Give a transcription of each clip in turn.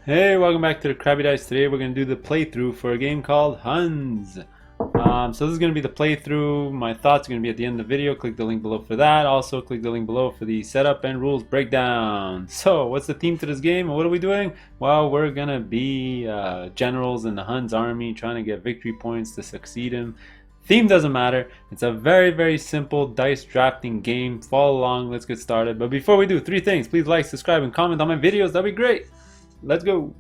Hey, welcome back to the Crabby Dice. Today we're going to do the playthrough for a game called Huns. So this is going to be the playthrough. My thoughts are going to be at the end of the video. Click the link below for that. Also click the link below for the setup and rules breakdown. So what's the theme to this game and what are we doing? Well, we're going to be generals in the Huns army trying to get victory points to succeed him. Theme doesn't matter. It's a very simple dice drafting game. Follow along. Let's get started. But before we do, three things. Please like, subscribe, and comment on my videos. That'd be great. Let's go.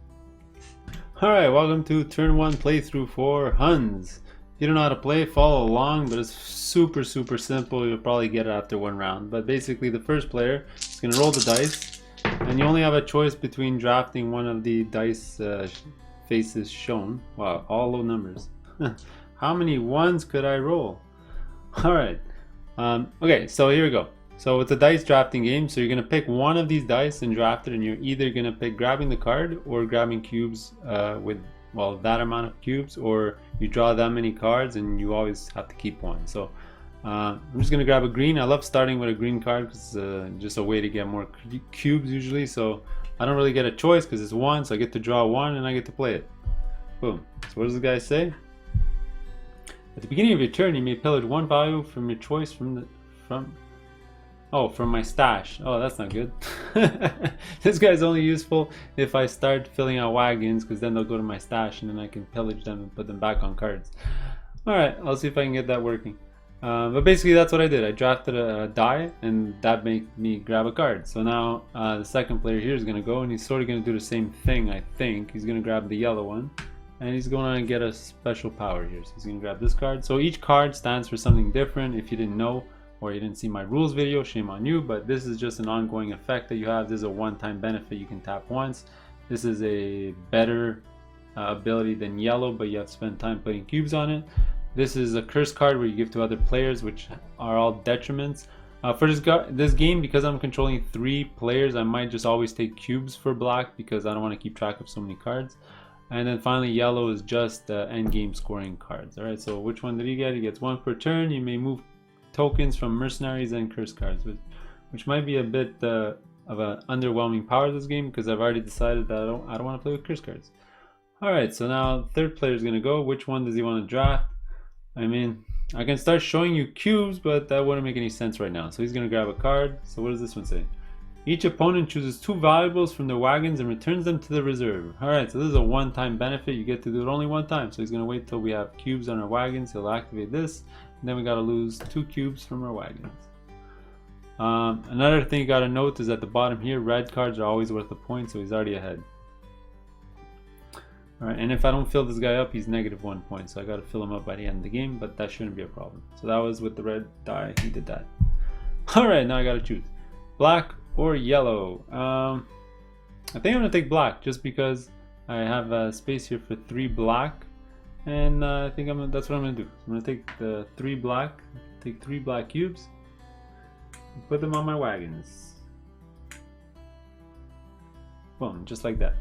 Alright, welcome to turn 1 playthrough for Huns. If you don't know how to play, follow along, but it's super simple. You'll probably get it after one round. But basically the first player is going to roll the dice, and you only have a choice between drafting one of the dice faces shown. Wow, all low numbers. How many ones could I roll? Alright, okay, so here we go. So it's a dice drafting game, so you're going to pick one of these dice and draft it, and you're either going to pick grabbing the card or grabbing cubes with, well, that amount of cubes, or you draw that many cards and you always have to keep one. So I'm just going to grab a green. I love starting with a green card because it's just a way to get more cubes usually, so I don't really get a choice because it's one, so I get to draw one and I get to play it. Boom. So what does the guy say? At the beginning of your turn, you may pillage one value from your choice from my stash. Oh, that's not good. This guy's only useful if I start filling out wagons, because then they'll go to my stash and then I can pillage them and put them back on cards. Alright, I'll see if I can get that working. But basically that's what I did. I drafted a die and that made me grab a card. So now the second player here is going to go and he's sort of going to do the same thing, I think. He's going to grab the yellow one and he's going to get a special power here. So he's going to grab this card. So each card stands for something different. If you didn't know, or you didn't see my rules video, shame on you, but this is just an ongoing effect that you have. This is a one-time benefit you can tap once. This is a better ability than yellow, but you have to spend time putting cubes on it. This is a curse card where you give to other players, which are all detriments. For this game, because I'm controlling 3 players, I might just always take cubes for black because I don't want to keep track of so many cards. And then finally, yellow is just end game scoring cards. Alright, so which one did he get? He gets 1 per turn. You may move tokens from mercenaries and curse cards, which might be a bit of an underwhelming power of this game because I've already decided that I don't want to play with curse cards. Alright, so now third player is going to go. Which one does he want to draft? I mean, I can start showing you cubes, but that wouldn't make any sense right now. So he's going to grab a card. So what does this one say? Each opponent chooses 2 valuables from their wagons and returns them to the reserve. Alright, so this is a one-time benefit. You get to do it only one time. So he's going to wait till we have cubes on our wagons. He'll activate this. And then we got to lose 2 cubes from our wagons. Another thing you got to note is at the bottom here, red cards are always worth a point, so he's already ahead. Alright, and if I don't fill this guy up, he's -1 point. So I got to fill him up by the end of the game, but that shouldn't be a problem. So that was with the red die. He did that. Alright, now I got to choose black or yellow. I think I'm going to take black just because I have a space here for 3 black. And I think that's what I'm going to do. So I'm going to take the 3 black cubes and put them on my wagons. Boom, just like that.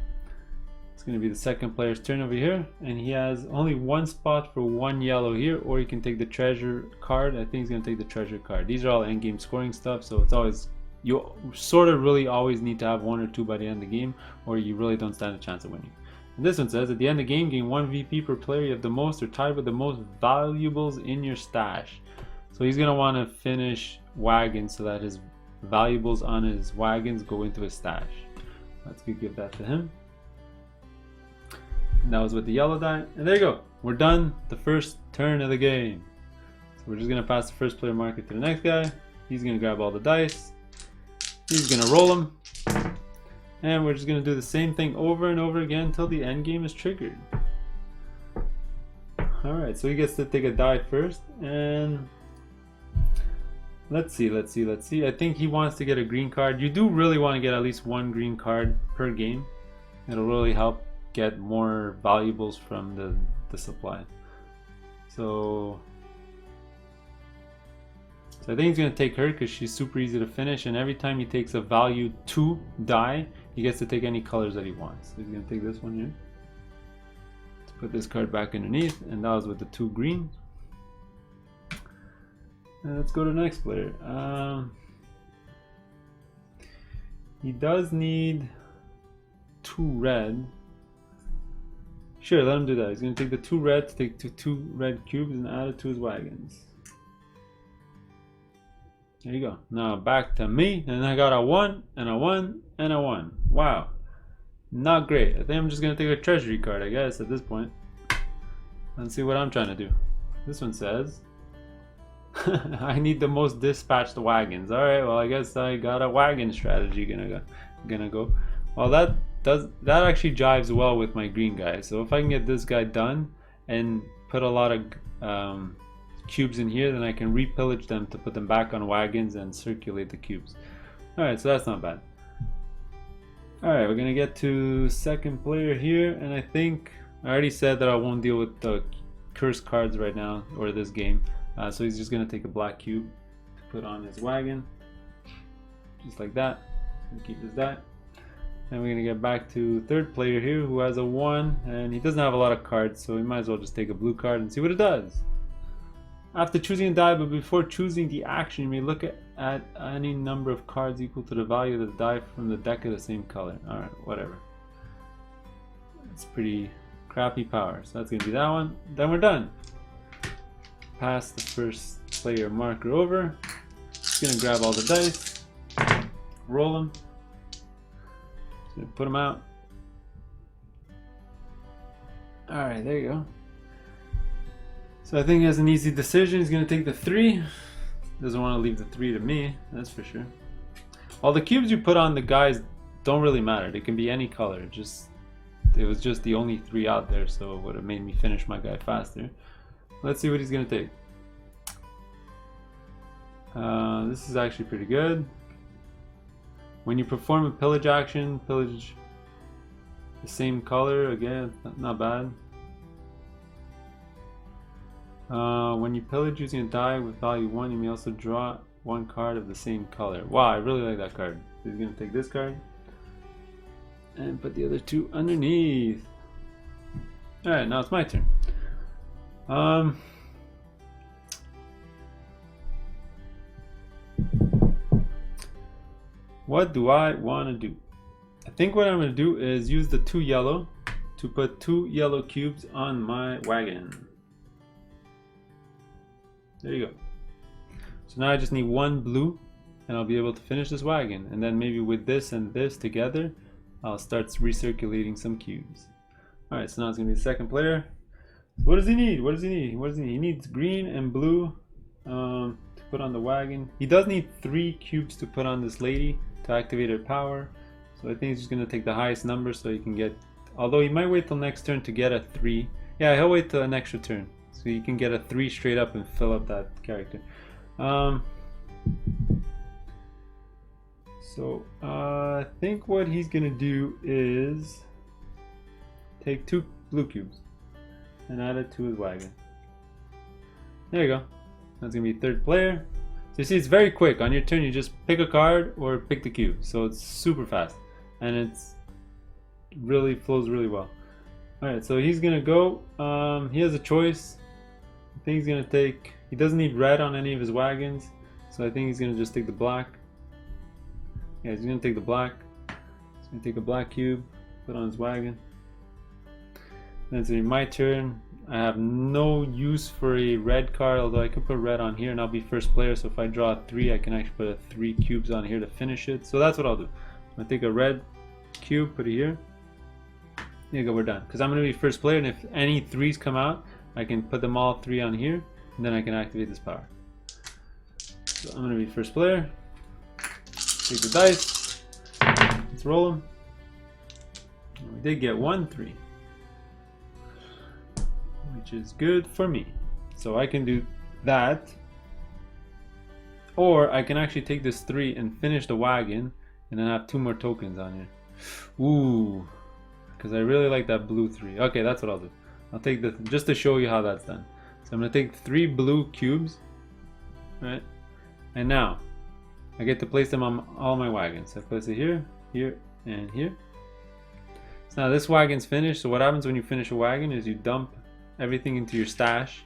It's going to be the second player's turn over here, and he has only 1 spot for 1 yellow here, or he can take the treasure card. I think he's going to take the treasure card. These are all endgame scoring stuff, so it's always, you sort of really always need to have 1 or 2 by the end of the game, or you really don't stand a chance of winning. And this one says, at the end of the game, gain 1 VP per player. You have the most or tied with the most valuables in your stash. So he's going to want to finish wagons so that his valuables on his wagons go into his stash. Let's give that to him. And that was with the yellow die. And there you go. We're done. The first turn of the game. So we're just going to pass the first player marker to the next guy. He's going to grab all the dice. He's going to roll them. And we're just going to do the same thing over and over again until the end game is triggered. Alright, so he gets to take a die first. And let's see. I think he wants to get a green card. You do really want to get at least 1 green card per game. It'll really help get more valuables from the supply. So I think he's going to take her because she's super easy to finish, and every time he takes a value 2 die, he gets to take any colors that he wants. So he's going to take this one here. Let's put this card back underneath, and that was with the 2 green. And let's go to the next player. He does need 2 red. Sure, let him do that. He's going to take the 2 red to take two red cubes and add it to his wagons. There you go. Now back to me, and I got a 1 and a 1 and a 1. Wow. Not great. I think I'm just going to take a treasury card, I guess, at this point. Let's see what I'm trying to do. This one says, I need the most dispatched wagons. Alright, well I guess I got a wagon strategy gonna go. Well, that actually jives well with my green guy. So if I can get this guy done and put a lot of cubes in here, then I can repillage them to put them back on wagons and circulate the cubes. Alright, so that's not bad. Alright, we're gonna get to second player here, and I think I already said that I won't deal with the cursed cards right now, or this game. So he's just gonna take a black cube to put on his wagon, just like that, and keep his that. And we're gonna get back to third player here, who has a 1, and he doesn't have a lot of cards, so we might as well just take a blue card and see what it does. After choosing a die, but before choosing the action, you may look at any number of cards equal to the value of the die from the deck of the same color. Alright, whatever. It's pretty crappy power. So that's gonna be that one. Then we're done. Pass the first player marker over. Just gonna grab all the dice, roll them, just gonna put them out. Alright, there you go. So I think he has an easy decision. He's gonna take the 3. Doesn't want to leave the 3 to me, that's for sure. All the cubes you put on the guys don't really matter. They can be any color. It was just the only 3 out there, so it would have made me finish my guy faster. Let's see what he's gonna take. This is actually pretty good. When you perform a pillage action, pillage the same color. Again, not bad. When you pillage using a die with value 1, you may also draw 1 card of the same color. Wow, I really like that card. So he's gonna take this card and put the other 2 underneath. Alright, now it's my turn. What do I want to do? I think what I'm going to do is use the 2 yellow to put 2 yellow cubes on my wagon. There you go. So now I just need 1 blue and I'll be able to finish this wagon. And then maybe with this and this together, I'll start recirculating some cubes. Alright, so now it's going to be the second player. What does he need? What does he need? What does he need? He needs green and blue to put on the wagon. He does need 3 cubes to put on this lady to activate her power. So I think he's just going to take the highest number so he can get... Although he might wait till next turn to get a 3. Yeah, he'll wait till an extra turn. So you can get a 3 straight up and fill up that character. I think what he's going to do is take 2 blue cubes and add it to his wagon. There you go. That's going to be third player. So you see, it's very quick. On your turn, you just pick a card or pick the cube. So it's super fast. And it's really flows really well. Alright, so he's going to go. He has a choice. I think he's going to take... He doesn't need red on any of his wagons. So I think he's going to just take the black. Yeah, he's going to take the black. He's going to take a black cube, put on his wagon. Then it's going to be my turn. I have no use for a red card, although I could put red on here and I'll be first player. So if I draw a 3, I can actually put 3 cubes on here to finish it. So that's what I'll do. I'm going to take a red cube, put it here. There you go, we're done. Because I'm going to be first player, and if any 3s come out, I can put them all 3 on here, and then I can activate this power. So I'm going to be first player. Take the dice. Let's roll them. And we did get 1 3. Which is good for me. So I can do that. Or I can actually take this 3 and finish the wagon and then have 2 more tokens on here. Ooh. Because I really like that blue 3. Okay, that's what I'll do. I'll take the, just to show you how that's done. So I'm going to take 3 blue cubes. Right? And now, I get to place them on all my wagons. I place it here, here, and here. So now this wagon's finished. So what happens when you finish a wagon is you dump everything into your stash.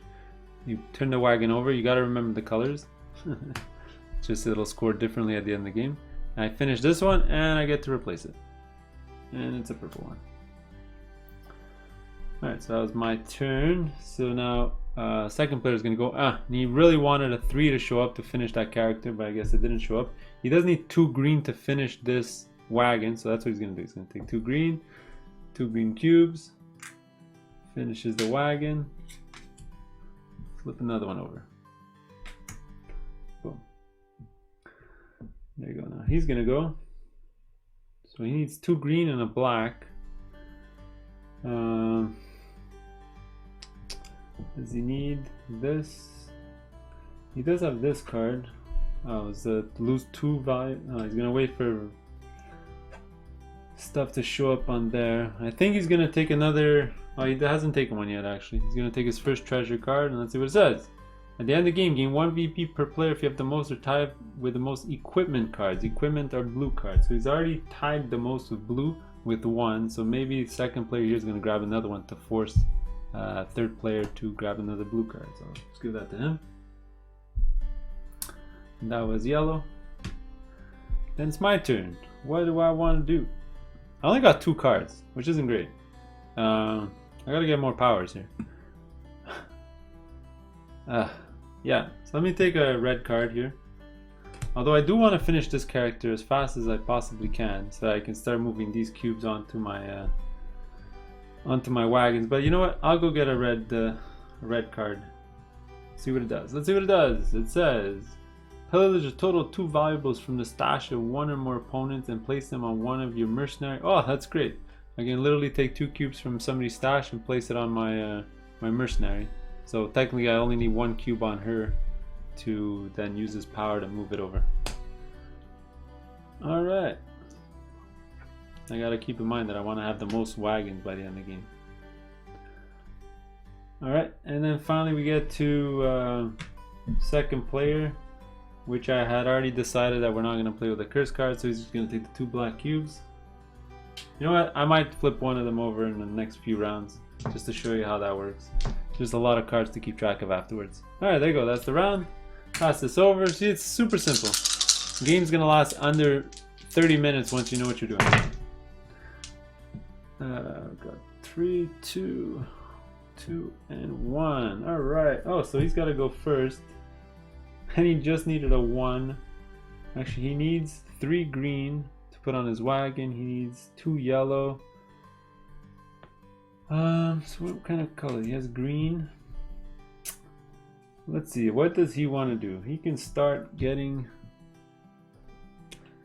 You turn the wagon over. You got to remember the colors. Just it'll score differently at the end of the game. And I finish this one and I get to replace it. and it's a purple one. Alright, so that was my turn. So now second player is going to go. And he really wanted a 3 to show up to finish that character, but I guess it didn't show up. He does need 2 green to finish this wagon, so that's what he's going to do. He's going to take 2 green cubes, finishes the wagon, flip another one over. Boom. There you go. Now he's going to go. So he needs 2 green and a black. Does he need this? He does have this card. Oh, is to lose 2 value? Oh, he's gonna wait for stuff to show up on there. I think he's gonna take another. Oh, he hasn't taken one yet actually. He's gonna take his first treasure card, and let's see what it says. At the end of the game, gain 1 VP per player if you have the most or tied with the most equipment cards. Equipment are blue cards. So he's already tied the most with blue with 1. So maybe the second player here is going to grab another one to force third player to grab another blue card. So let's give that to him. And that was yellow. Then it's my turn. What do I want to do? I only got 2 cards, which isn't great. I got to get more powers here. Yeah, so let me take a red card here. Although I do want to finish this character as fast as I possibly can, so that I can start moving these cubes onto my wagons. But you know what? I'll go get a red card. See what it does. Let's see what it does. It says, pillage a total of 2 valuables from the stash of 1 or more opponents and place them on one of your mercenary. Oh, that's great! I can literally take 2 cubes from somebody's stash and place it on my my mercenary. So technically I only need 1 cube on her to then use his power to move it over. Alright. I gotta keep in mind that I want to have the most wagons by the end of the game. Alright, and then finally we get to second player, which I had already decided that we're not going to play with a curse card, so he's just going to take the 2 black cubes. You know what, I might flip one of them over in the next few rounds, just to show you how that works. There's a lot of cards to keep track of afterwards. Alright, there you go, that's the round. Pass this over. See, it's super simple. The game's gonna last under 30 minutes once you know what you're doing. Got 3, 2, 2, and 1. Alright. Oh, so he's gotta go first. And he just needed a 1. Actually, he needs 3 green to put on his wagon. He needs 2 yellow. So what kind of color? He has green. Let's see, what does he want to do? He can start getting...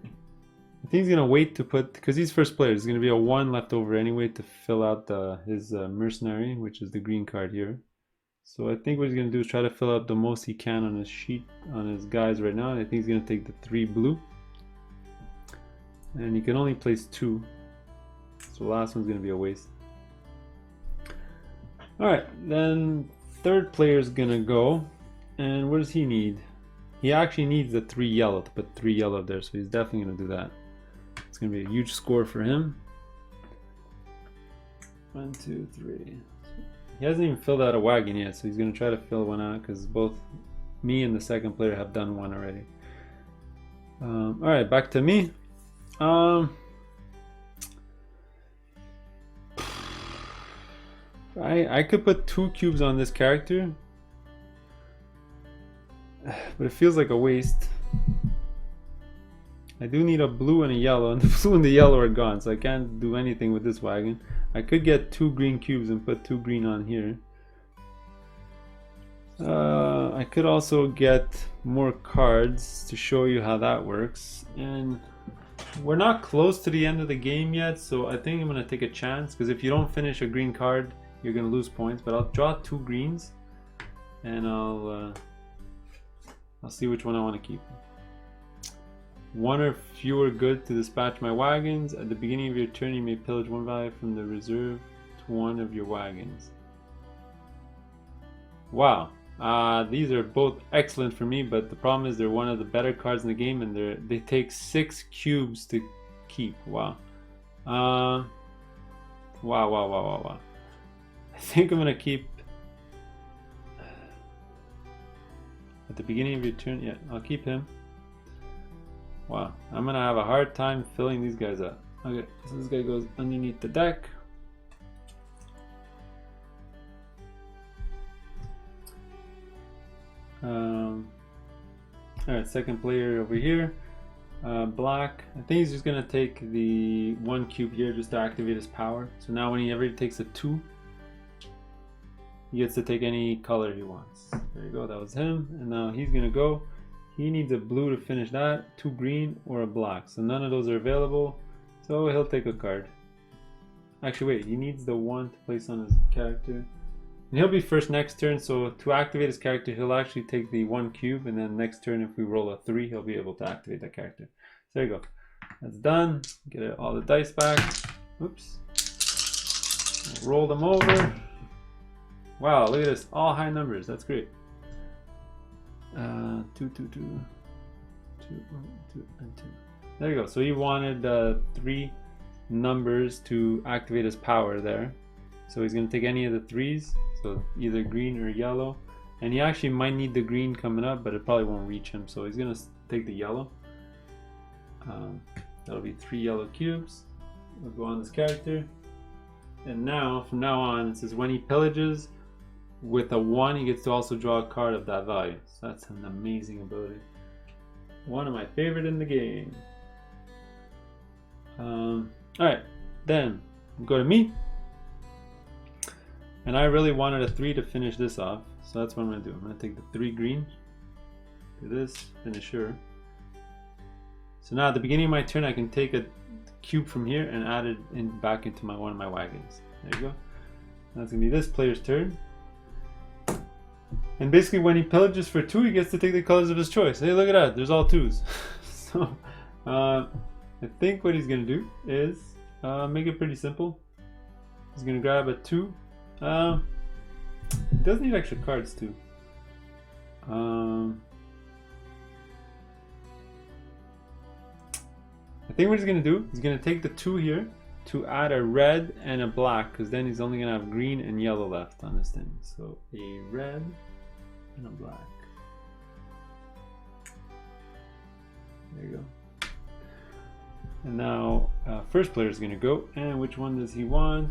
I think he's going to wait to put... Because he's first player, there's going to be a 1 left over anyway to fill out his mercenary, which is the green card here. So I think what he's going to do is try to fill out the most he can on his sheet, on his guys right now. And I think he's going to take the 3 blue. And he can only place 2. So the last one's going to be a waste. Alright, then third player is gonna go, and what does he need? He actually needs the 3 yellow to put 3 yellow there, so he's definitely gonna do that. It's gonna be a huge score for him. 1, 2, 3. He hasn't even filled out a wagon yet, so he's gonna try to fill one out because both me and the second player have done one already. Alright, back to me. I could put 2 cubes on this character, but it feels like a waste. I do need a blue and a yellow, and the blue and the yellow are gone, so I can't do anything with this wagon. I could get 2 green cubes and put 2 green on here. I could also get more cards to show you how that works, and we're not close to the end of the game yet, so I think I'm going to take a chance, because if you don't finish a green card you're going to lose points, but I'll draw 2 greens and I'll see which one I want to keep. 1 or fewer goods to dispatch my wagons. At the beginning of your turn you may pillage 1 value from the reserve to 1 of your wagons. Wow, these are both excellent for me, but the problem is they're one of the better cards in the game, and they take 6 cubes to keep. Wow. Wow. I think I'm gonna keep at the beginning of your turn. Yeah, I'll keep him. Wow, I'm gonna have a hard time filling these guys up. Okay, so this guy goes underneath the deck. Alright, second player over here. Black. I think he's just gonna take the 1 cube here just to activate his power. So now whenever he takes a 2, he gets to take any color he wants. There you go, that was him. And now he's gonna go. He needs a blue to finish that, 2 green, or a black. So none of those are available. So he'll take a card. Actually, wait, he needs the 1 to place on his character. And he'll be first next turn, so to activate his character, he'll actually take the 1 cube, and then next turn, if we roll a 3, he'll be able to activate that character. So there you go. That's done. Get all the dice back. Oops. Roll them over. Wow, look at this. All high numbers. That's great. 2, 2, 2. 2, 2, and 2. There you go. So he wanted 3 numbers to activate his power there. So he's going to take any of the 3s. So either green or yellow. And he actually might need the green coming up, but it probably won't reach him. So he's going to take the yellow. That'll be 3 yellow cubes. We'll go on this character. And now, from now on, it says when he pillages with a 1, he gets to also draw a card of that value. So that's an amazing ability. One of my favorite in the game. Alright, then go to me. And I really wanted a 3 to finish this off. So that's what I'm going to do. I'm going to take the 3 green. Do this, finisher. So now at the beginning of my turn, I can take a cube from here and add it back into one of my wagons. There you go. That's going to be this player's turn. And basically when he pillages for 2, he gets to take the colors of his choice. Hey, look at that. There's all 2s. So I think what he's going to do is make it pretty simple. He's going to grab a 2. He does need extra cards too. I think what he's going to do, he's going to take the 2 here to add a red and a black, because then he's only going to have green and yellow left on this thing. So a red and a black. There you go. And now first player is going to go, and which one does he want?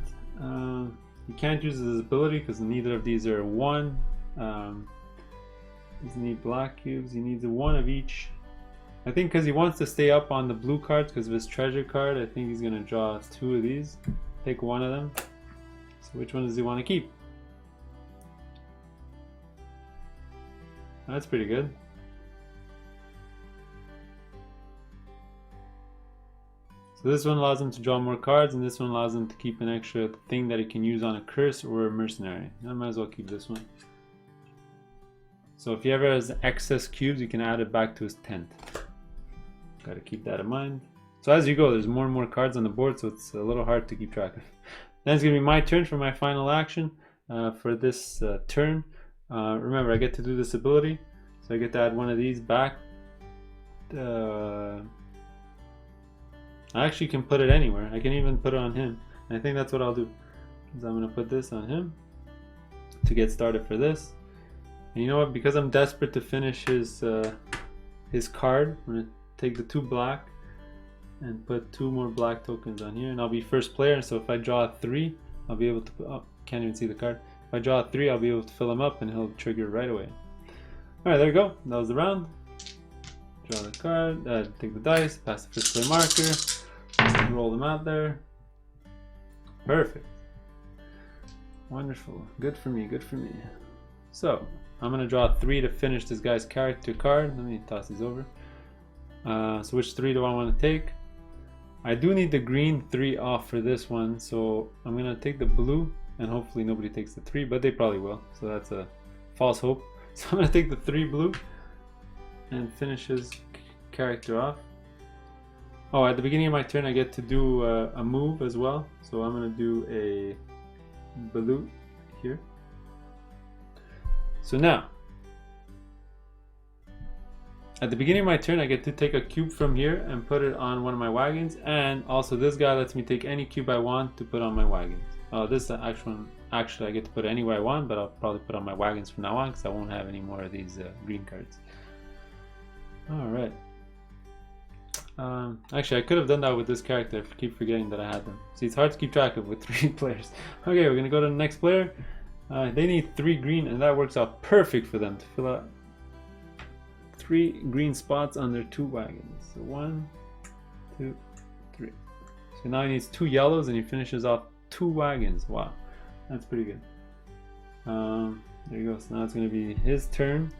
He can't use his ability because neither of these are 1. He doesn't need black cubes, he needs 1 of each. I think because he wants to stay up on the blue cards because of his treasure card, I think he's going to draw 2 of these. Take 1 of them. So which one does he want to keep? That's pretty good. So this one allows him to draw more cards, and this one allows him to keep an extra thing that he can use on a curse or a mercenary. I might as well keep this one. So if he ever has excess cubes, you can add it back to his tent. Got to keep that in mind. So as you go, there's more and more cards on the board, so it's a little hard to keep track of. Then it's going to be my turn for my final action for this turn. Remember, I get to do this ability, so I get to add 1 of these back. I actually can put it anywhere. I can even put it on him. And I think that's what I'll do. Is I'm going to put this on him to get started for this. And you know what? Because I'm desperate to finish his card, I'm going to take the 2 black and put 2 more black tokens on here. And I'll be first player. So if I draw a 3, I'll be able to... Oh, can't even see the card. If I draw a 3, I'll be able to fill him up and he'll trigger right away. Alright, there you go. That was the round. Draw the card, take the dice, pass the first play marker, roll them out there. Perfect. Wonderful. Good for me, good for me. So, I'm going to draw 3 to finish this guy's character card. Let me toss these over. So which 3 do I want to take? I do need the green 3 off for this one, so I'm going to take the blue, and hopefully nobody takes the 3, but they probably will. So that's a false hope. So I'm going to take the 3 blue and finish his character off. Oh, at the beginning of my turn I get to do a move as well. So I'm going to do a blue here. So now, at the beginning of my turn I get to take a cube from here and put it on one of my wagons. And also this guy lets me take any cube I want to put on my wagons. This actually I get to put it anywhere I want, but I'll probably put on my wagons from now on because I won't have any more of these green cards. Alright. Actually, I could have done that with this character. I keep forgetting that I had them. See, it's hard to keep track of with 3 players. Okay, we're gonna go to the next player. They need 3 green, and that works out perfect for them to fill out 3 green spots on their 2 wagons. So 1, 2, 3. So now he needs 2 yellows, and he finishes off 2 wagons. Wow, that's pretty good. There you go. So now it's gonna be his turn.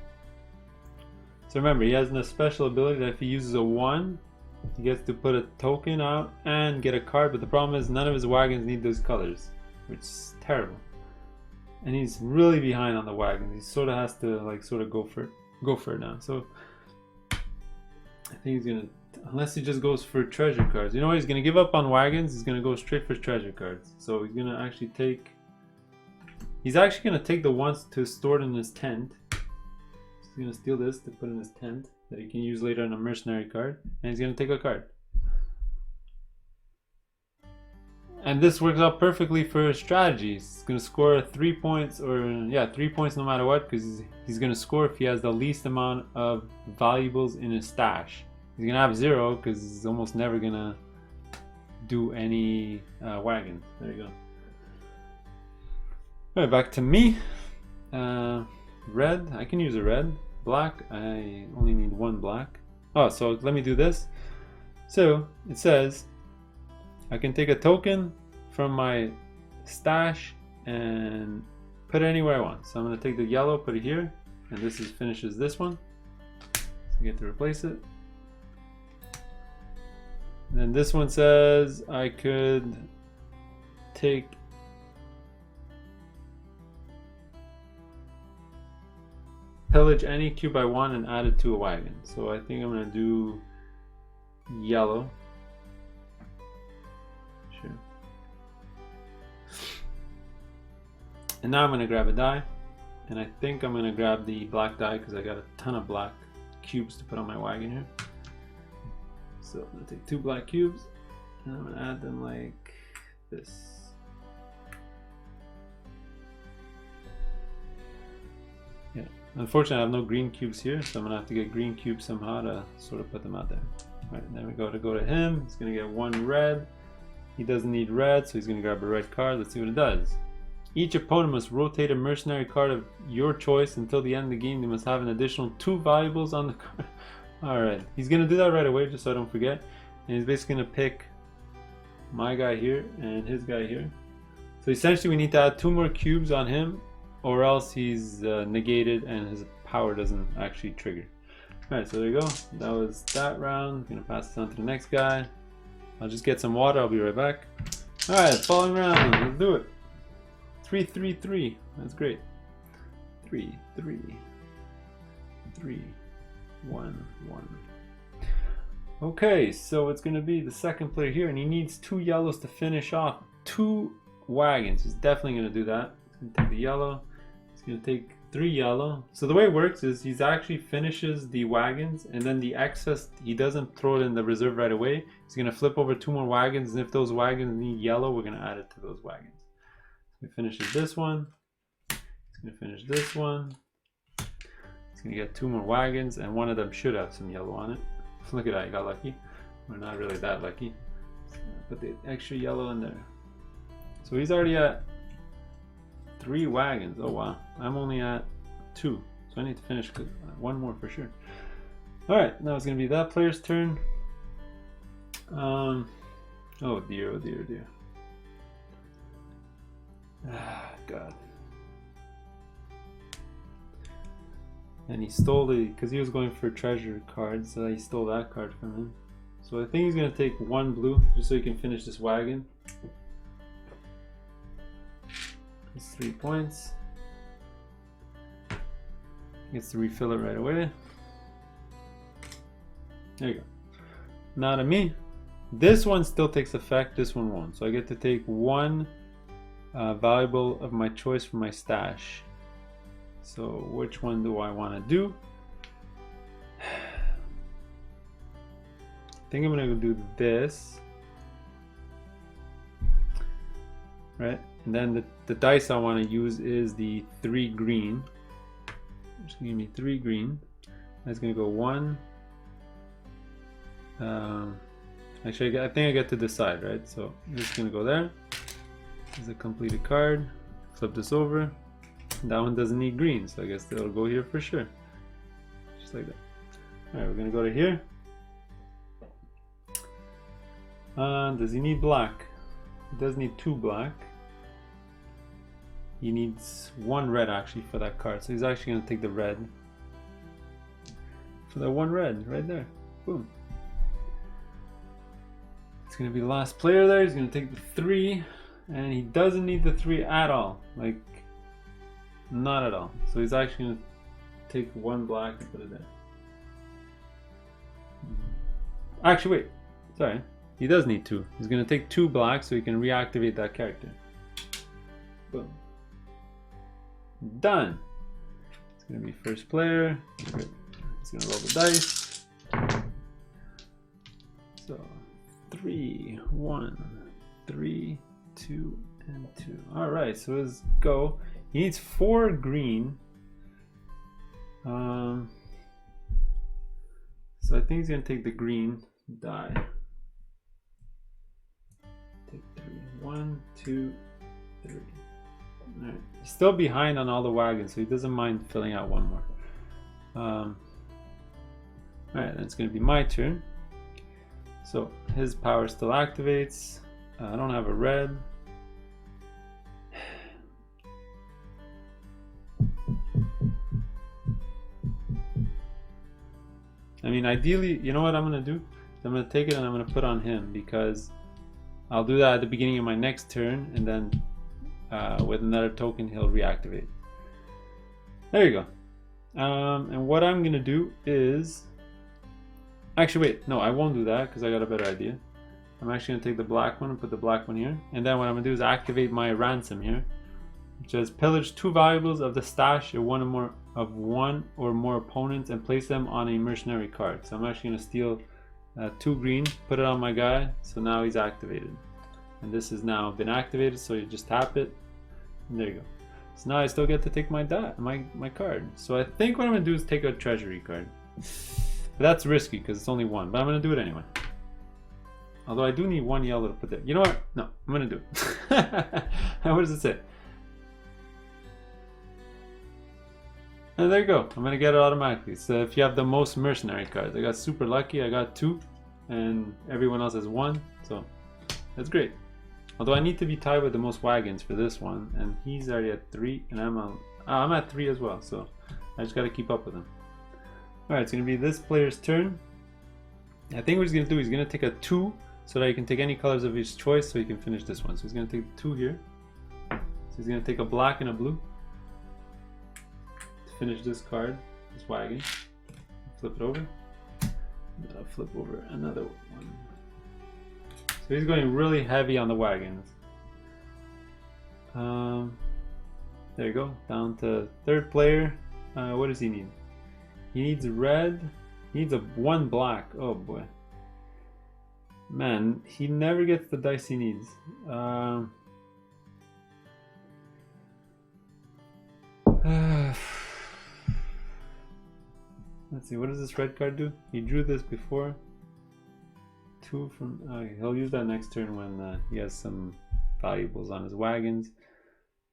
So remember, he has a special ability that if he uses a 1, he gets to put a token out and get a card, but the problem is none of his wagons need those colors, which is terrible. And he's really behind on the wagons. He sort of has to like sort of go for it now. So I think he's gonna, unless he just goes for treasure cards. You know what? He's gonna give up on wagons. He's gonna go straight for treasure cards. So he's gonna actually take. He's actually gonna take the ones to store it in his tent. He's gonna steal this to put in his tent that he can use later on a mercenary card, and he's gonna take a card. And this works out perfectly for strategies. He's gonna score 3 points, or yeah, 3 points no matter what, because he's gonna score if he has the least amount of valuables in his stash. He's gonna have 0 because he's almost never gonna do any wagons. There you go. All right, back to me. Red, I can use a red. Black, I only need 1 black. Oh, so let me do this. So it says I can take a token from my stash and put it anywhere I want. So I'm going to take the yellow, put it here, and this finishes this one. So I get to replace it. And then this one says I could take pillage any cube I want and add it to a wagon. So I think I'm going to do yellow. Sure. And now I'm going to grab a die. And I think I'm going to grab the black die because I got a ton of black cubes to put on my wagon here. So I'm going to take 2 black cubes and I'm going to add them like this. Yeah. Unfortunately, I have no green cubes here, so I'm gonna have to get green cubes somehow to sort of put them out there. All right, then we go to him. He's gonna get 1 red. He doesn't need red, so he's gonna grab a red card. Let's see what it does. Each opponent must rotate a mercenary card of your choice until the end of the game. They must have an additional 2 valuables on the card. All right, he's gonna do that right away, just so I don't forget. And he's basically gonna pick my guy here and his guy here. So essentially, we need to add 2 more cubes on him, or else he's negated and his power doesn't actually trigger. Alright, so there you go. That was that round. I'm gonna pass this on to the next guy. I'll just get some water, I'll be right back. Alright, following round, let's do it. 3, 3, 3. That's great. 3, 3, 3, 1, 1. Okay, so it's gonna be the second player here, and he needs 2 yellows to finish off 2 wagons. He's definitely gonna do that. He's gonna take the yellow. He's gonna take 3 yellow. So the way it works is he's actually finishes the wagons, and then the excess, he doesn't throw it in the reserve right away. He's gonna flip over 2 more wagons, and if those wagons need yellow, we're gonna add it to those wagons. So he finishes this one. He's gonna finish this one. He's gonna get 2 more wagons, and one of them should have some yellow on it. Look at that, he got lucky. We're not really that lucky. Put the extra yellow in there. So he's already at 3 wagons. Oh wow, I'm only at 2, so I need to finish 1 more for sure. All right, now it's gonna be that player's turn. Oh dear, oh dear, oh dear. Ah, God. And he stole because he was going for treasure cards, so he stole that card from him. So I think he's gonna take 1 blue just so he can finish this wagon. It's 3 points. Gets to refill it right away. There you go. Now to me, this one still takes effect, this one won't. So I get to take 1 valuable of my choice from my stash. So which one do I want to do? I think I'm gonna do this. Right? And then the dice I want to use is the 3 green. Just give me 3 green. That's going to go 1, Actually, I think I get to decide, right? So I'm just gonna go there. This is a completed card. Flip this over. That one doesn't need green, so I guess it'll go here for sure. Just like that. Alright, we're gonna go to here. Does he need black? He does need 2 black. He needs 1 red actually for that card, so he's actually gonna take the red. For that 1 red right there. Boom. It's gonna be the last player there. He's gonna take the 3, and he doesn't need the 3 at all. Like, not at all. So he's actually gonna take 1 black and put it there. Actually, wait. Sorry. He does need 2. He's gonna take 2 black so he can reactivate that character. Boom. Done. It's gonna be first player. Good. He's gonna roll the dice. So 3, 1, 3, 2, and 2. Alright, so let's go. He needs 4 green. So I think he's gonna take the green die. Take 3. 1, 2, 3. Alright. He's still behind on all the wagons, so he doesn't mind filling out 1 more. Alright, then it's gonna be my turn. So his power still activates. I don't have a red. I mean, ideally, you know what I'm gonna do? I'm gonna take it and I'm gonna put on him, because I'll do that at the beginning of my next turn, and then with another token he'll reactivate. There you go. And what I'm gonna do is, actually wait, no, I won't do that because I got a better idea. I'm actually gonna take the black one and put the black one here, and then what I'm gonna do is activate my ransom here, which is pillage 2 valuables of the stash of one or more opponents and place them on a mercenary card. So I'm actually gonna steal 2 green, put it on my guy, so now he's activated. And this has now been activated, so you just tap it, and there you go. So now I still get to take my card. So I think what I'm gonna do is take a treasury card. But that's risky because it's only 1, but I'm gonna do it anyway. Although I do need 1 yellow to put there. You know what? No, I'm gonna do it. What does it say? And there you go. I'm gonna get it automatically. So if you have the most mercenary cards, I got super lucky. I got 2, and everyone else has 1. So that's great. Although I need to be tied with the most wagons for this one, and he's already at 3, and I'm at 3 as well. So I just gotta keep up with him. All right, it's gonna be this player's turn. I think what he's gonna do, he's gonna take a 2, so that he can take any colors of his choice, so he can finish this one. So he's gonna take 2 here. So he's gonna take a black and a blue to finish this card, this wagon. Flip it over. And then I'll flip over another one. So he's going really heavy on the wagons. There you go. Down to 3rd player. What does he need? He needs red. He needs 1 black. Oh boy. Man, he never gets the dice he needs. Let's see, what does this red card do? He drew this before. 2 from... he'll use that next turn when he has some valuables on his wagons.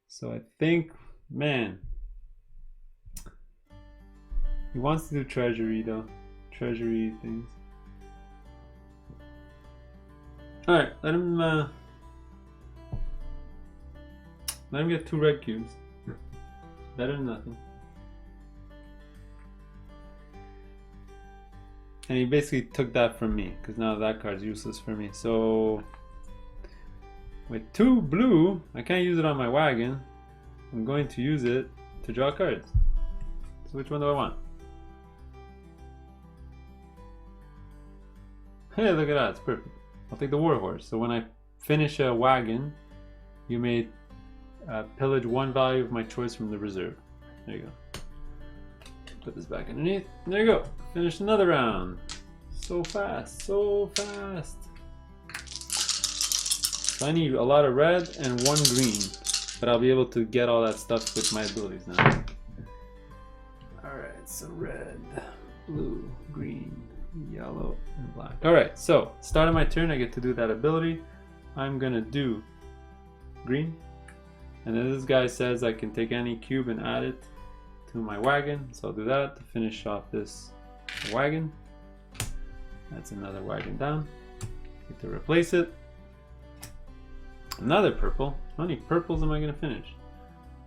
So I think, man, he wants to do treasury though. Treasury things. Alright, let him get 2 red cubes. Better than nothing. And he basically took that from me, because now that card's useless for me. So with 2 blue, I can't use it on my wagon. I'm going to use it to draw cards. So which one do I want? Hey, look at that, it's perfect. I'll take the warhorse. So when I finish a wagon, you may pillage 1 value of my choice from the reserve. There you go. Put this back underneath. There you go. Finish another round. So fast, so fast. So I need a lot of red and 1 green, but I'll be able to get all that stuff with my abilities now. Alright, so red, blue, green. yellow, and black. Alright, so start of my turn, I get to do that ability. I'm gonna do green. And then this guy says I can take any cube and add it to my wagon. So I'll do that to finish off this wagon. That's another wagon down. Get to replace it. Another purple. How many purples am I gonna finish?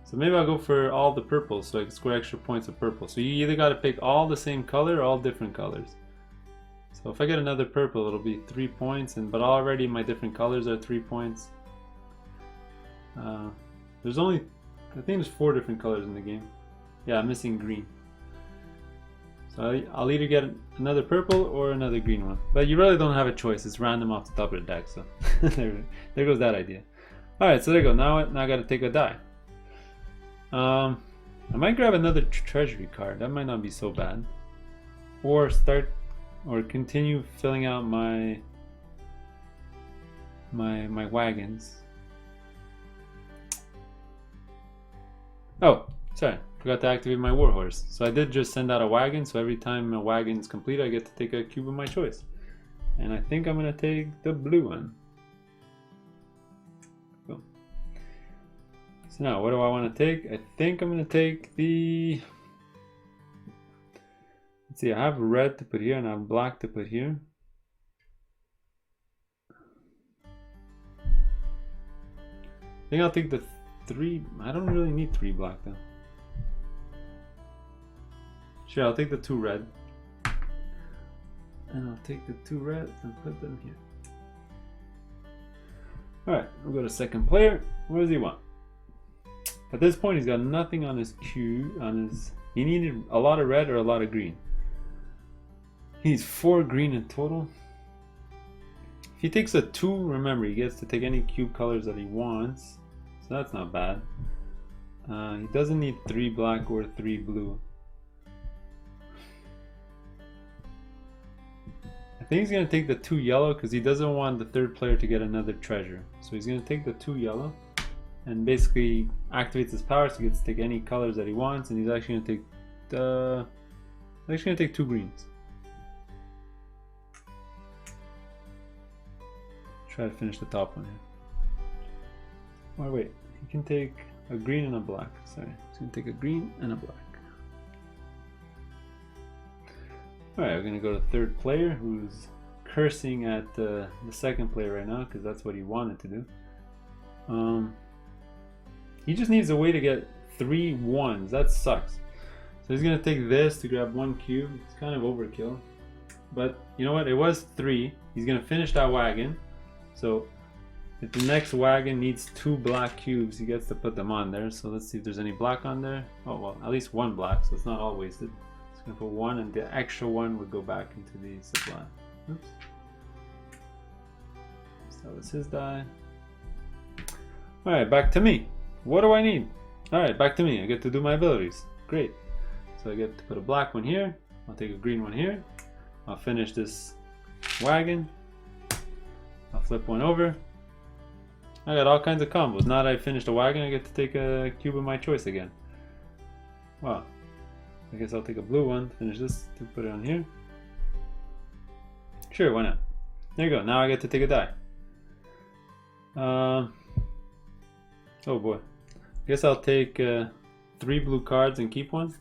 So maybe I'll go for all the purples so I can score extra points of purple. So you either gotta pick all the same color or all different colors. So if I get another purple, it'll be 3 points, but already my different colors are 3 points. There's only, I think there's 4 different colors in the game. Yeah, I'm missing green. So I'll either get another purple or another green one. But you really don't have a choice. It's random off the top of the deck. So there goes that idea. Alright, so there you go. Now I gotta take a die. I might grab another treasury card. That might not be so bad. Or continue filling out my wagons. Oh, sorry. Forgot to activate my warhorse. So I did just send out a wagon, so every time a wagon is complete I get to take a cube of my choice. And I think I'm gonna take the blue one. Cool. So now what do I want to take? I think I'm gonna take the, let's see, I have red to put here and I have black to put here. I think I'll take the 3, I don't really need 3 black though. Sure, I'll take the 2 red. And I'll take the 2 red and put them here. Alright, we'll go to second player. What does he want? At this point he's got nothing on his cube, he needed a lot of red or a lot of green. He needs 4 green in total. If he takes a 2, remember he gets to take any cube colors that he wants. So that's not bad. He doesn't need 3 black or 3 blue. I think he's going to take the 2 yellow because he doesn't want the third player to get another treasure. So he's going to take the 2 yellow and basically activates his power so he gets to take any colors that he wants, and he's actually going to take the, he's actually going to take 2 greens. Try to finish the top one here. Oh wait, he can take a green and a black. Sorry, he's going to take a green and a black. Alright, we're going to go to third player, who's cursing at the second player right now because that's what he wanted to do. He just needs a way to get 3 1s. That sucks. So he's going to take this to grab 1 cube. It's kind of overkill. But you know what? It was 3. He's going to finish that wagon. So if the next wagon needs 2 black cubes, he gets to put them on there. So let's see if there's any black on there. Oh, well, at least 1 black, so it's not all wasted. Just gonna put 1, and the extra 1 would go back into the supply. Oops. So that was his die. Alright, back to me. What do I need? Alright, back to me. I get to do my abilities. Great. So I get to put a black one here. I'll take a green one here. I'll finish this wagon. I'll flip one over. I got all kinds of combos. Now that I finished a wagon, I get to take a cube of my choice again. Wow. I guess I'll take a blue one, finish this, to put it on here. Sure, why not? There you go. Now I get to take a die. Oh boy. I guess I'll take 3 blue cards and keep 1.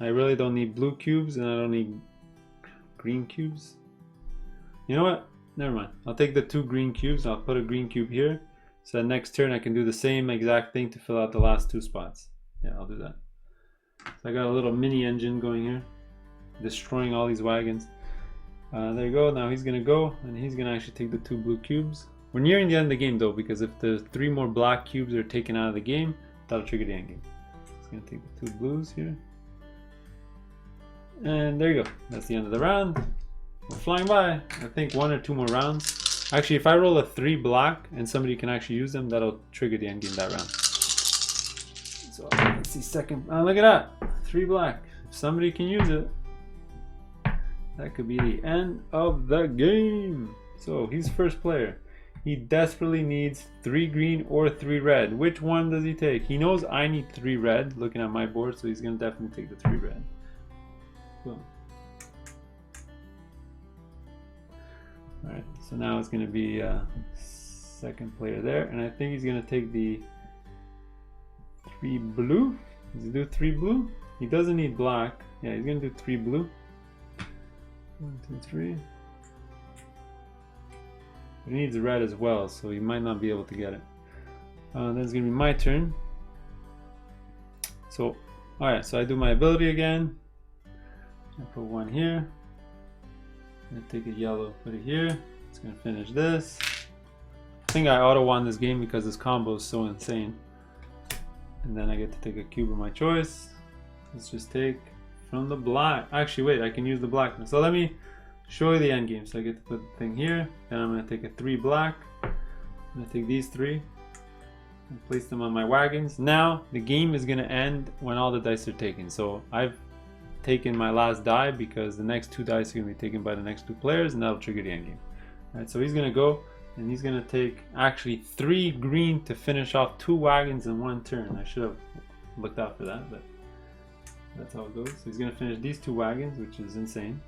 I really don't need blue cubes and I don't need green cubes. You know what? Never mind. I'll take the 2 green cubes. I'll put a green cube here. So next turn I can do the same exact thing to fill out the last 2 spots. Yeah, I'll do that. So I got a little mini engine going here, destroying all these wagons. There you go. Now he's gonna go and he's gonna actually take the 2 blue cubes. We're nearing the end of the game though, because if the 3 more black cubes are taken out of the game, that'll trigger the end game. He's gonna take the 2 blues here. And there you go. That's the end of the round. We're flying by. I think 1 or 2 more rounds. Actually, if I roll a 3 black and somebody can actually use them, that'll trigger the end game that round. So let's see, second. Oh, look at that. 3 black. If somebody can use it, that could be the end of the game. So he's first player. He desperately needs 3 green or 3 red. Which one does he take? He knows I need 3 red, looking at my board, so he's gonna definitely take the 3 red. Boom. Alright, so now it's going to be second player there, and I think he's going to take the 3 blue. Does he do 3 blue? He doesn't need black. Yeah, he's going to do 3 blue. 1, 2, 3. But he needs red as well, so he might not be able to get it. Then it's going to be my turn. So, alright, so I do my ability again. I put 1 here. I'm going to take a yellow, put it here. It's going to finish this. I think I auto won this game because this combo is so insane. And then I get to take a cube of my choice. Let's just take from the black. Actually, wait, I can use the black. So let me show you the end game. So I get to put the thing here. Then I'm going to take a 3 black. I'm going to take these 3 and place them on my wagons. Now the game is going to end when all the dice are taken. So I've taken my last die because the next 2 dice are going to be taken by the next 2 players, and that'll trigger the end game. Alright, so he's going to go. And he's going to take actually 3 green to finish off 2 wagons in 1 turn. I should have looked out for that, but that's how it goes. So he's going to finish these 2 wagons, which is insane.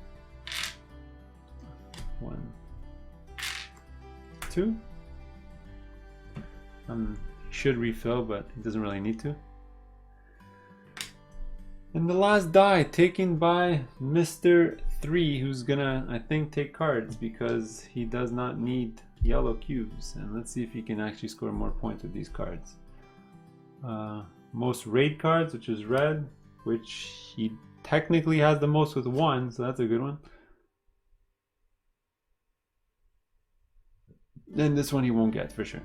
1, 2. He should refill, but he doesn't really need to. And the last die taken by Mr. 3, who's gonna, I think, take cards because he does not need yellow cubes. And let's see if he can actually score more points with these cards. Most raid cards, which is red, which he technically has the most with 1, so that's a good one. Then this one he won't get for sure.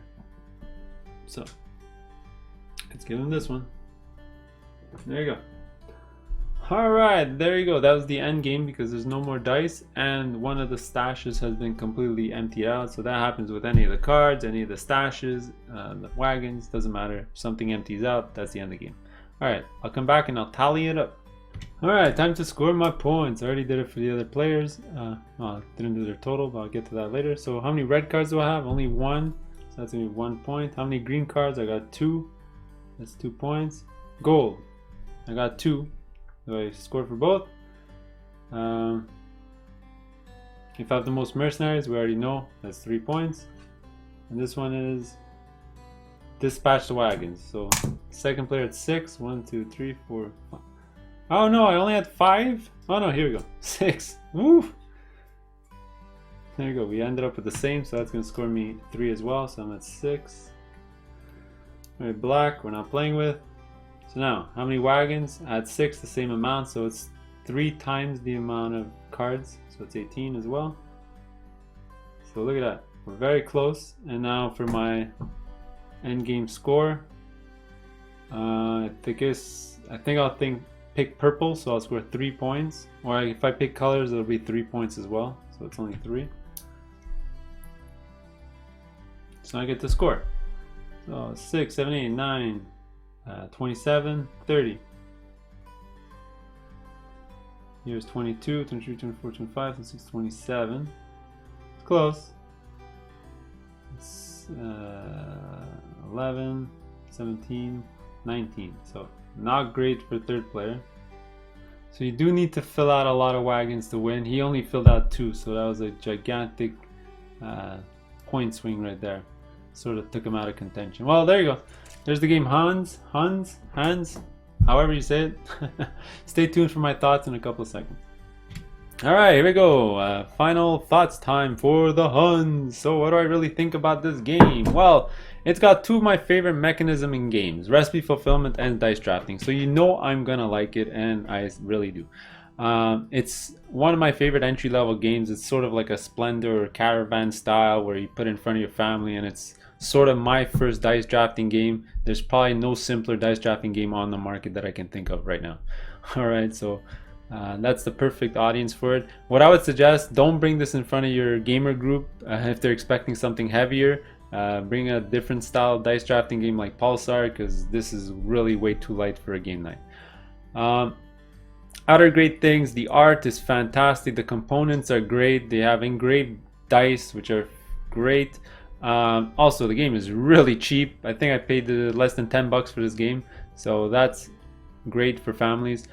So let's give him this one. There you go. Alright, there you go. That was the end game because there's no more dice and one of the stashes has been completely emptied out. So that happens with any of the cards, any of the stashes, the wagons, doesn't matter. If something empties out, that's the end of the game. Alright, I'll come back and I'll tally it up. Alright, time to score my points. I already did it for the other players. Well, I didn't do their total, but I'll get to that later. So how many red cards do I have? Only 1. So that's going to be 1 point. How many green cards? I got 2. That's 2 points. Gold. I got 2. Do I score for both? If I have the most mercenaries, we already know that's 3 points. And this one is dispatch the wagons. So second player at 6. 1, 2, 3, 4, 5. Oh no, I only had 5. Oh no, here we go. 6. Woo! There you go. We ended up with the same, so that's going to score me 3 as well. So I'm at 6. Alright, black, we're not playing with. So now, how many wagons? I had 6, the same amount, so it's 3 times the amount of cards. So it's 18 as well. So look at that. We're very close. And now for my end game score, I think I'll pick purple, so I'll score 3 points. Or if I pick colors, it'll be 3 points as well. So it's only 3. So I get to score. So 6, 7, 8, 9, 27, 30. Here's 22, 23, 24, 25, 26, 27. It's close. It's 11, 17, 19. So not great for third player. So you do need to fill out a lot of wagons to win. He only filled out 2, so that was a gigantic point swing right there. Sort of took him out of contention. Well, there you go. There's the game Huns, however you say it. Stay tuned for my thoughts in a couple of seconds. Alright, here we go. Final thoughts time for the Huns. So what do I really think about this game? Well, it's got 2 of my favorite mechanisms in games. Recipe fulfillment and dice drafting. So you know I'm gonna like it, and I really do. It's one of my favorite entry-level games. It's sort of like a Splendor or Caravan style where you put it in front of your family, and it's sort of my first dice drafting game. There's probably no simpler dice drafting game on the market that I can think of right now. Alright, so that's the perfect audience for it. What I would suggest, don't bring this in front of your gamer group if they're expecting something heavier. Bring a different style dice drafting game like Pulsar, because this is really way too light for a game night. Other great things, the art is fantastic, the components are great, they have engraved dice which are great. Also, the game is really cheap. I think I paid less than 10 bucks for this game, so that's great for families.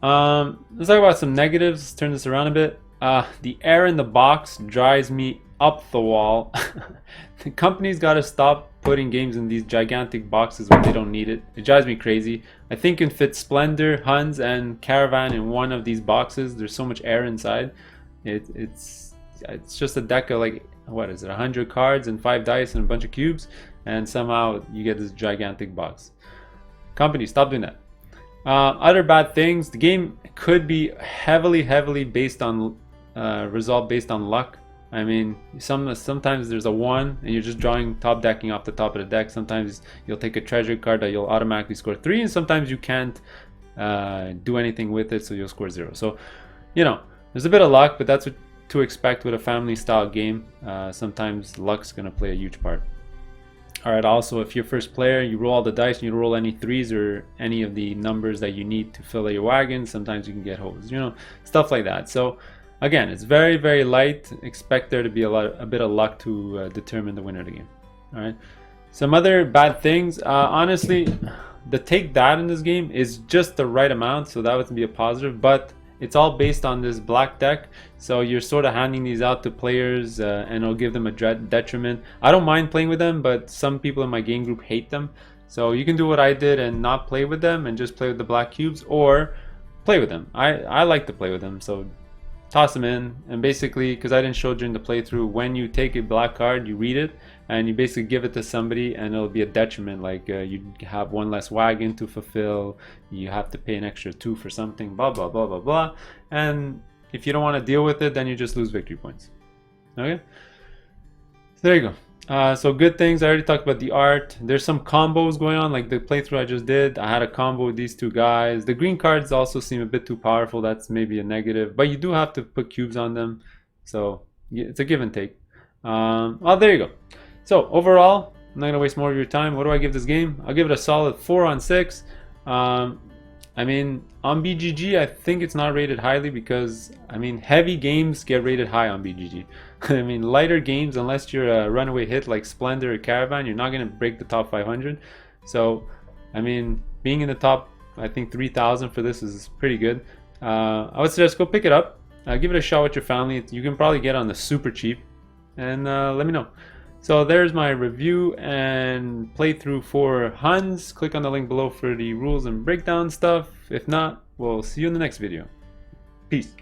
Let's talk about some negatives. Let's turn this around a bit. The air in the box drives me up the wall. The company's got to stop putting games in these gigantic boxes when they don't need it. It drives me crazy. I think it fits Splendor, Huns, and Caravan in one of these boxes. There's so much air inside. It's just a deck of like, what is it, 100 cards and 5 dice and a bunch of cubes, and somehow you get this gigantic box. Company, stop doing that. Other bad things, the game could be heavily based on result based on luck. I mean, sometimes there's a 1 and you're just drawing top decking off the top of the deck. Sometimes you'll take a treasure card that you'll automatically score 3, and sometimes you can't do anything with it, so you'll score 0. So, you know, there's a bit of luck, but that's what to expect with a family style game. Sometimes luck's gonna play a huge part. Alright, also if you're first player, you roll all the dice and you roll any 3s or any of the numbers that you need to fill your wagon. Sometimes you can get hoes, you know, stuff like that. So again, it's very light. Expect there to be a bit of luck to determine the winner of the game. Alright, some other bad things. Honestly, the take that in this game is just the right amount, so that would be a positive, but it's all based on this black deck, so you're sort of handing these out to players and it'll give them a detriment. I don't mind playing with them, but some people in my game group hate them. So you can do what I did and not play with them and just play with the black cubes, or play with them. I like to play with them, so toss them in. And basically, because I didn't show during the playthrough, when you take a black card, you read it and you basically give it to somebody, and it'll be a detriment, like you have 1 less wagon to fulfill, you have to pay an extra 2 for something, blah blah blah blah blah. And if you don't want to deal with it, then you just lose victory points. Okay, so there you go. So good things, I already talked about the art. There's some combos going on, like the playthrough I just did. I had a combo with these 2 guys. The green cards also seem a bit too powerful. That's maybe a negative, but you do have to put cubes on them, so it's a give and take. Oh, there you go. So overall, I'm not gonna waste more of your time. What do I give this game? I'll give it a solid 4 on 6. I mean, on BGG, I think it's not rated highly because, I mean, heavy games get rated high on BGG. I mean, lighter games, unless you're a runaway hit like Splendor or Caravan, you're not gonna break the top 500. So, I mean, being in the top, I think 3,000 for this is pretty good. I would suggest go pick it up. Give it a shot with your family. You can probably get on the super cheap, and let me know. So there's my review and playthrough for Huns. Click on the link below for the rules and breakdown stuff. If not, we'll see you in the next video. Peace.